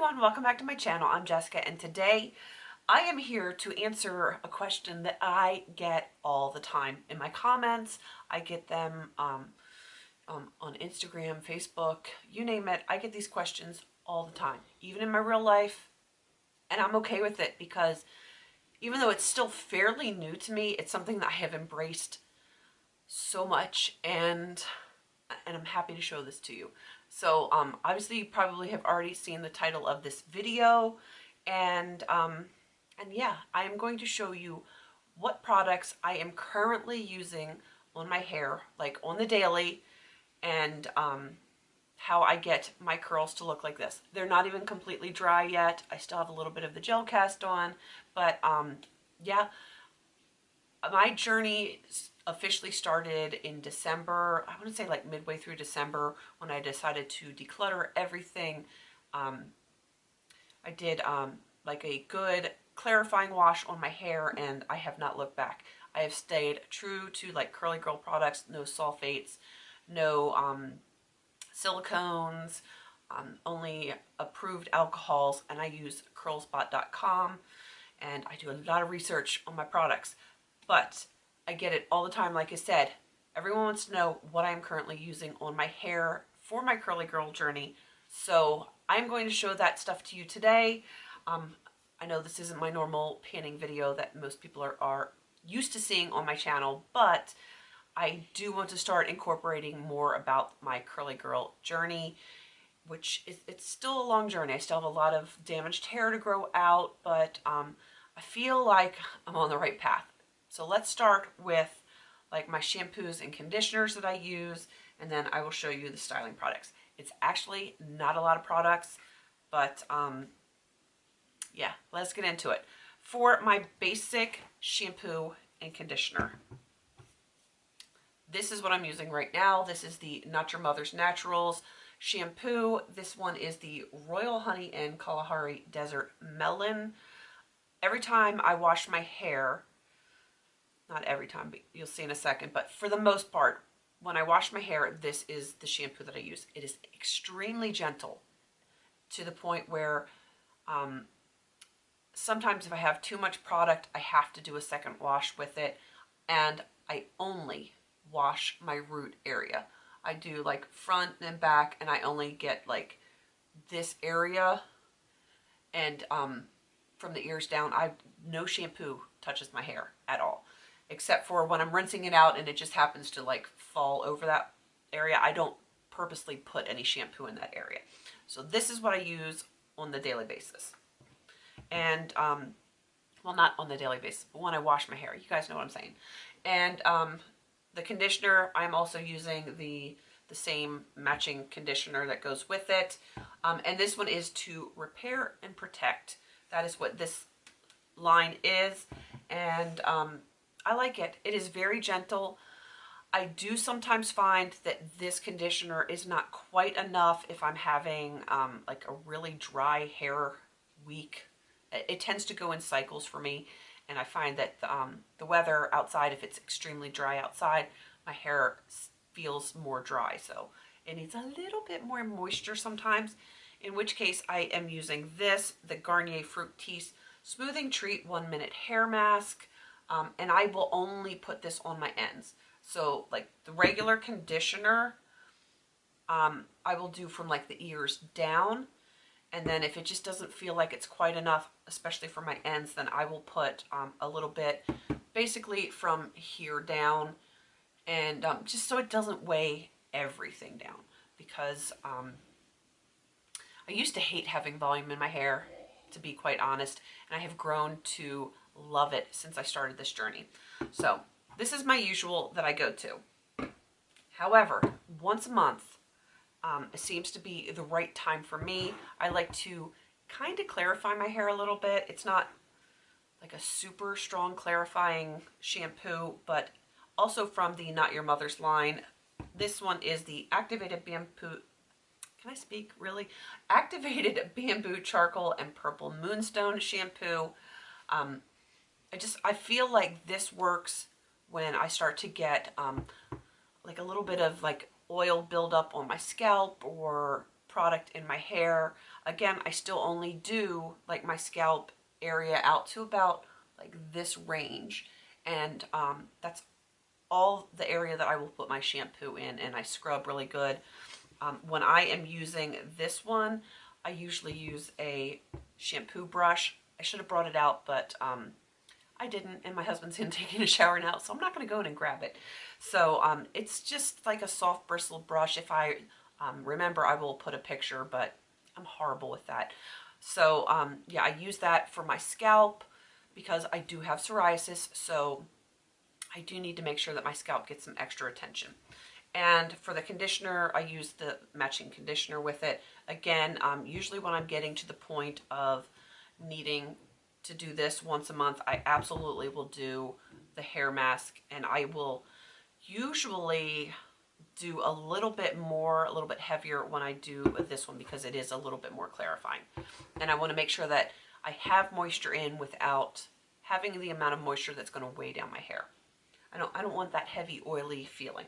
everyone, welcome back to my channel. I'm Jessica, and today I am here to answer a question that I get all the time in my comments. I get them on Instagram, Facebook, you name it. I get these questions all the time, even in my real life, and I'm okay with it because even though it's still fairly new to me, it's something that I have embraced so much, and I'm happy to show this to you. So obviously you probably have already seen the title of this video, and yeah, I am going to show you what products I am currently using on my hair, like on the daily, and how I get my curls to look like this. They're not even completely dry yet. I still have a little bit of the gel cast on, but yeah, my journey officially started in December. I want to say like midway through December when I decided to declutter everything. I did like a good clarifying wash on my hair, and I have not looked back. I have stayed true to like Curly Girl products, no sulfates, no silicones, only approved alcohols, and I use curlspot.com, and I do a lot of research on my products. But I get it all the time. Like I said, everyone wants to know what I'm currently using on my hair for my Curly Girl journey. So I'm going to show that stuff to you today. I know this isn't my normal panning video that most people are used to seeing on my channel, but I do want to start incorporating more about my Curly Girl journey, which is, it's still a long journey. I still have a lot of damaged hair to grow out, but I feel like I'm on the right path. So let's start with like my shampoos and conditioners that I use, and then I will show you the styling products. It's actually not a lot of products, but yeah, let's get into it. For my basic shampoo and conditioner, this is what I'm using right now. This is the Not Your Mother's Naturals shampoo. This one is the Royal Honey and Kalahari Desert Melon. Every time I wash my hair, not every time, but you'll see in a second, but for the most part, when I wash my hair, this is the shampoo that I use. It is extremely gentle to the point where sometimes if I have too much product, I have to do a second wash with it, and I only wash my root area. I do like front and back, and I only get like this area, and from the ears down, no shampoo touches my hair at all, except for when I'm rinsing it out and it just happens to like fall over that area. I don't purposely put any shampoo in that area. So this is what I use on the daily basis. And well, not on the daily basis, but when I wash my hair, you guys know what I'm saying. And the conditioner, I'm also using the same matching conditioner that goes with it. And this one is to repair and protect. That is what this line is. And I like it. It is very gentle. I do sometimes find that this conditioner is not quite enough if I'm having like a really dry hair week. It tends to go in cycles for me, and I find that the weather outside, if it's extremely dry outside, my hair feels more dry, so it needs a little bit more moisture sometimes, in which case I am using this, the Garnier Fructis Smoothing Treat 1 Minute Hair Mask, and I will only put this on my ends. So like the regular conditioner, I will do from like the ears down. And then if it just doesn't feel like it's quite enough, especially for my ends, then I will put a little bit basically from here down, and just so it doesn't weigh everything down, because I used to hate having volume in my hair, to be quite honest, and I have grown to love it since I started this journey. So this is my usual that I go to. However, once a month, it seems to be the right time for me. I like to kind of clarify my hair a little bit. It's not like a super strong clarifying shampoo, but also from the Not Your Mother's line. This one is the Activated Bamboo, can I speak really? Activated Bamboo Charcoal and Purple Moonstone shampoo. I feel like this works when I start to get like a little bit of like oil buildup on my scalp, or product in my hair. Again, I still only do like my scalp area out to about like this range. And that's all the area that I will put my shampoo in, and I scrub really good. When I am using this one, I usually use a shampoo brush. I should have brought it out, but I didn't, and my husband's in taking a shower now, so I'm not going to go in and grab it. So it's just like a soft bristled brush. If I remember, I will put a picture, but I'm horrible with that. So yeah, I use that for my scalp because I do have psoriasis, so I do need to make sure that my scalp gets some extra attention. And for the conditioner, I use the matching conditioner with it. Again, usually when I'm getting to the point of needing to do this once a month, I absolutely will do the hair mask, and I will usually do a little bit more, a little bit heavier when I do this one because it is a little bit more clarifying. And I want to make sure that I have moisture in without having the amount of moisture that's going to weigh down my hair. I don't want that heavy, oily feeling.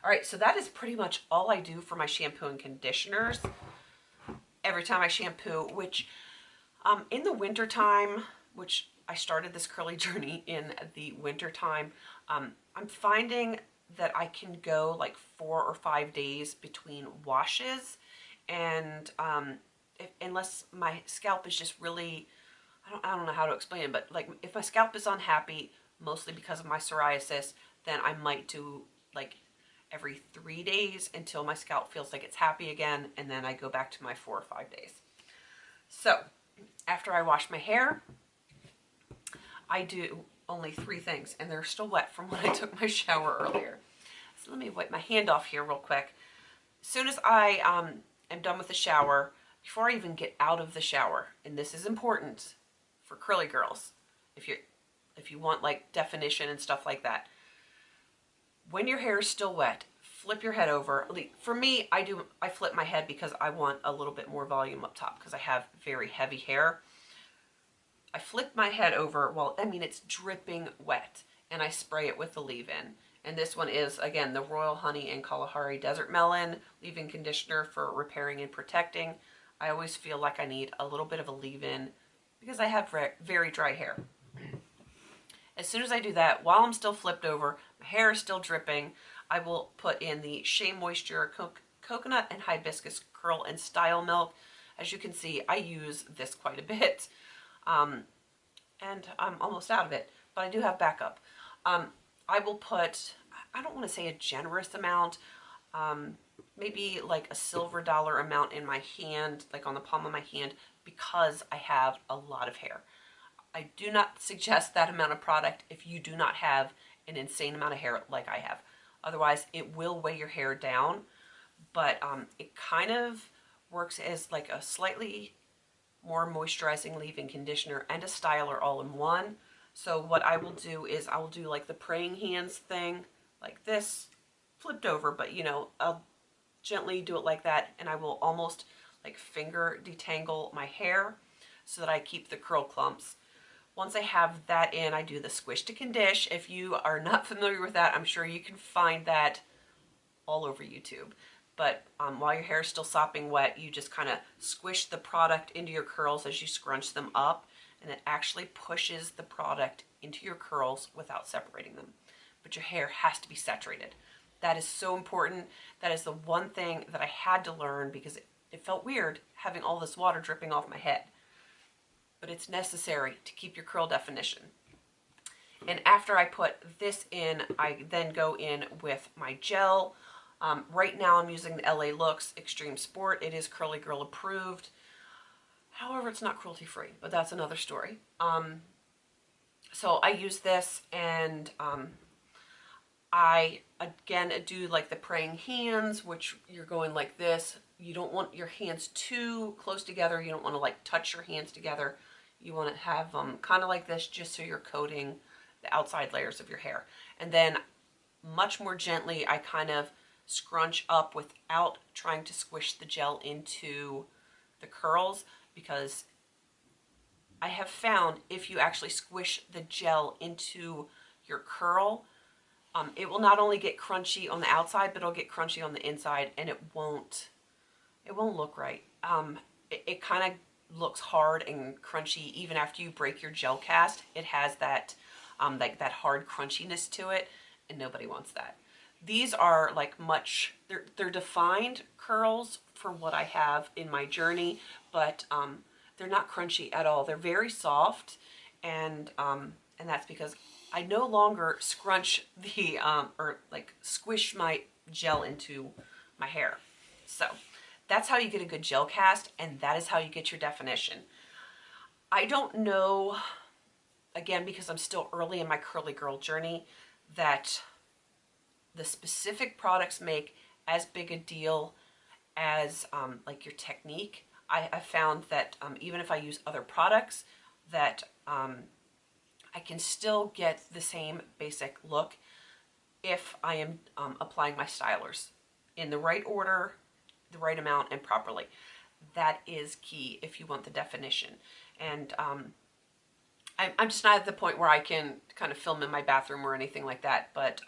All right, so that is pretty much all I do for my shampoo and conditioners every time I shampoo, which in the winter time, which I started this curly journey in the winter time, I'm finding that I can go like 4 or 5 days between washes, and unless my scalp is just really, I don't know how to explain it, but like if my scalp is unhappy, mostly because of my psoriasis, then I might do like every 3 days until my scalp feels like it's happy again, and then I go back to my 4 or 5 days. So after I wash my hair, I do only 3 things, and they're still wet from when I took my shower earlier. So let me wipe my hand off here real quick. As soon as I am done with the shower, before I even get out of the shower, and this is important for curly girls, if you want like definition and stuff like that, when your hair is still wet, flip your head over. For me, I flip my head because I want a little bit more volume up top because I have very heavy hair. I flip my head over, well, I mean, it's dripping wet, and I spray it with the leave-in. And this one is, again, the Royal Honey and Kalahari Desert Melon leave-in conditioner for repairing and protecting. I always feel like I need a little bit of a leave-in because I have very dry hair. As soon as I do that, while I'm still flipped over, my hair is still dripping, I will put in the Shea Moisture Coconut and Hibiscus Curl and Style Milk. As you can see, I use this quite a bit. And I'm almost out of it, but I do have backup. I will put, I don't want to say a generous amount, maybe like a silver dollar amount in my hand, like on the palm of my hand, because I have a lot of hair. I do not suggest that amount of product if you do not have an insane amount of hair like I have. Otherwise, it will weigh your hair down, but it kind of works as like a slightly more moisturizing leave-in conditioner and a styler all in one. So what I will do is I will do like the praying hands thing, like this, flipped over, but you know, I'll gently do it like that, and I will almost like finger detangle my hair so that I keep the curl clumps. Once I have that in, I do the squish to condish. If you are not familiar with that, I'm sure you can find that all over YouTube. But while your hair is still sopping wet, you just kind of squish the product into your curls as you scrunch them up, and it actually pushes the product into your curls without separating them. But your hair has to be saturated. That is so important. That is the one thing that I had to learn because it felt weird having all this water dripping off my head. But it's necessary to keep your curl definition. And after I put this in, I then go in with my gel. Right now I'm using the LA Looks Extreme Sport. It is Curly Girl approved. However, it's not cruelty free, but that's another story. So I use this, and I again do like the praying hands, which you're going like this. You don't want your hands too close together. You don't want to like touch your hands together. You want to have them kind of like this, just so you're coating the outside layers of your hair. And then much more gently, I kind of scrunch up without trying to squish the gel into the curls, because I have found if you actually squish the gel into your curl, it will not only get crunchy on the outside, but it'll get crunchy on the inside, and it won't it won't look right. It kind of looks hard and crunchy even after you break your gel cast. It has that like that hard crunchiness to it, and nobody wants that. These are like they're defined curls for what I have in my journey, but they're not crunchy at all. They're very soft, and that's because I no longer scrunch the or like squish my gel into my hair. So that's how you get a good gel cast, and that is how you get your definition. I don't know, again, because I'm still early in my curly girl journey, that the specific products make as big a deal as like your technique. I found that even if I use other products, that I can still get the same basic look if I am applying my stylers in the right order, the right amount, and properly. That is key if you want the definition. And I'm just not at the point where I can kind of film in my bathroom or anything like that, but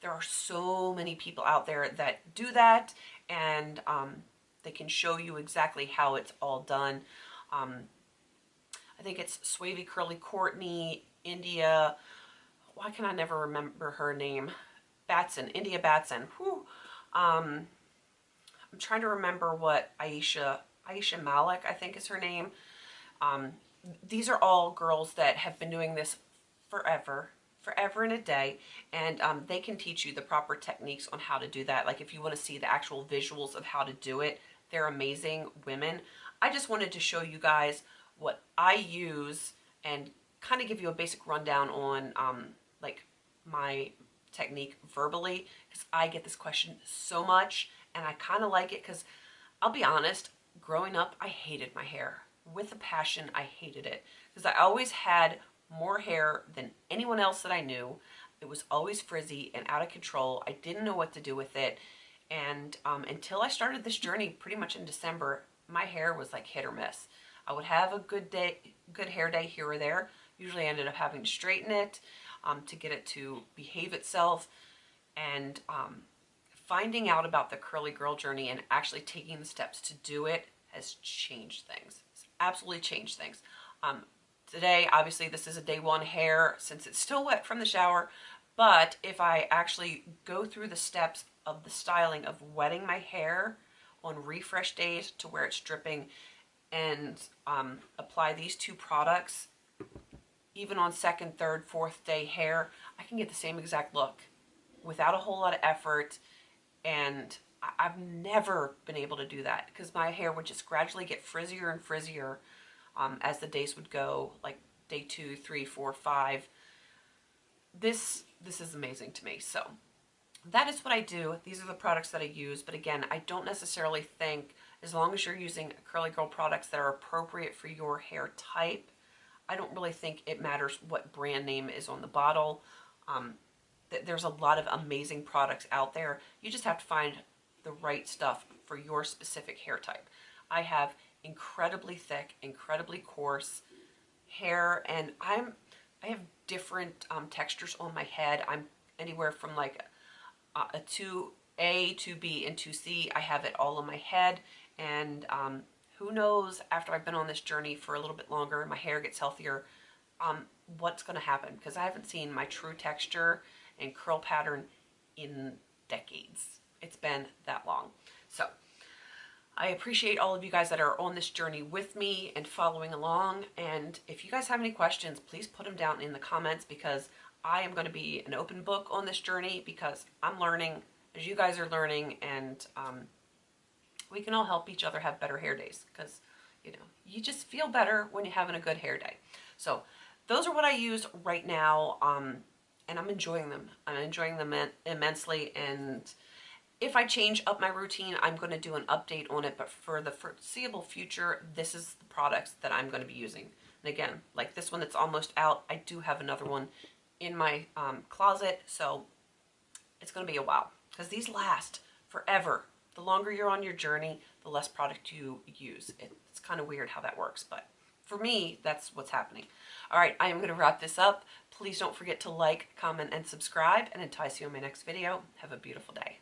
there are so many people out there that do that, and they can show you exactly how it's all done. I think it's Swavy Curly Courtney, India. Why can I never remember her name? Batson, India Batson. Whew. I'm trying to remember what Aisha Malik, I think is her name. These are all girls that have been doing this forever and a day, and they can teach you the proper techniques on how to do that. Like if you want to see the actual visuals of how to do it, they're amazing women. I just wanted to show you guys what I use and kind of give you a basic rundown on like my technique verbally, because I get this question so much, and I kind of like it because I'll be honest, growing up I hated my hair. With a passion, I hated it because I always had more hair than anyone else that I knew. It was always frizzy and out of control. I didn't know what to do with it, and until I started this journey pretty much in December, my hair was like hit or miss. I would have a good hair day here or there. Usually I ended up having to straighten it to get it to behave itself, and finding out about the curly girl journey and actually taking the steps to do it has changed things. It's absolutely changed things. Today, obviously, this is a day one hair since it's still wet from the shower, but if I actually go through the steps of the styling of wetting my hair on refresh days to where it's dripping, and apply these two products, even on second, third, fourth day hair, I can get the same exact look without a whole lot of effort. And I've never been able to do that because my hair would just gradually get frizzier and frizzier as the days would go, like day 2, 3, 4, 5. This is amazing to me. So that is what I do. These are the products that I use. But again, I don't necessarily think, as long as you're using Curly Girl products that are appropriate for your hair type, I don't really think it matters what brand name is on the bottle. There's a lot of amazing products out there. You just have to find the right stuff for your specific hair type. I have incredibly thick, incredibly coarse hair, and I have different textures on my head. I'm anywhere from like a 2A, 2B, and 2C. I have it all on my head, and who knows, after I've been on this journey for a little bit longer, my hair gets healthier, what's going to happen, because I haven't seen my true texture and curl pattern in decades. It's been that long. So I appreciate all of you guys that are on this journey with me and following along. And if you guys have any questions, please put them down in the comments, because I am going to be an open book on this journey, because I'm learning as you guys are learning, and we can all help each other have better hair days, because you just feel better when you're having a good hair day. So those are what I use right now, and I'm enjoying them. I'm enjoying them immensely, and if I change up my routine, I'm going to do an update on it, but for the foreseeable future, this is the products that I'm going to be using. And again, like this one that's almost out, I do have another one in my closet, so it's going to be a while, because these last forever. The longer you're on your journey, the less product you use. It's kind of weird how that works, but for me, that's what's happening. All right, I am going to wrap this up. Please don't forget to like, comment, and subscribe, and until I see you in my next video, have a beautiful day.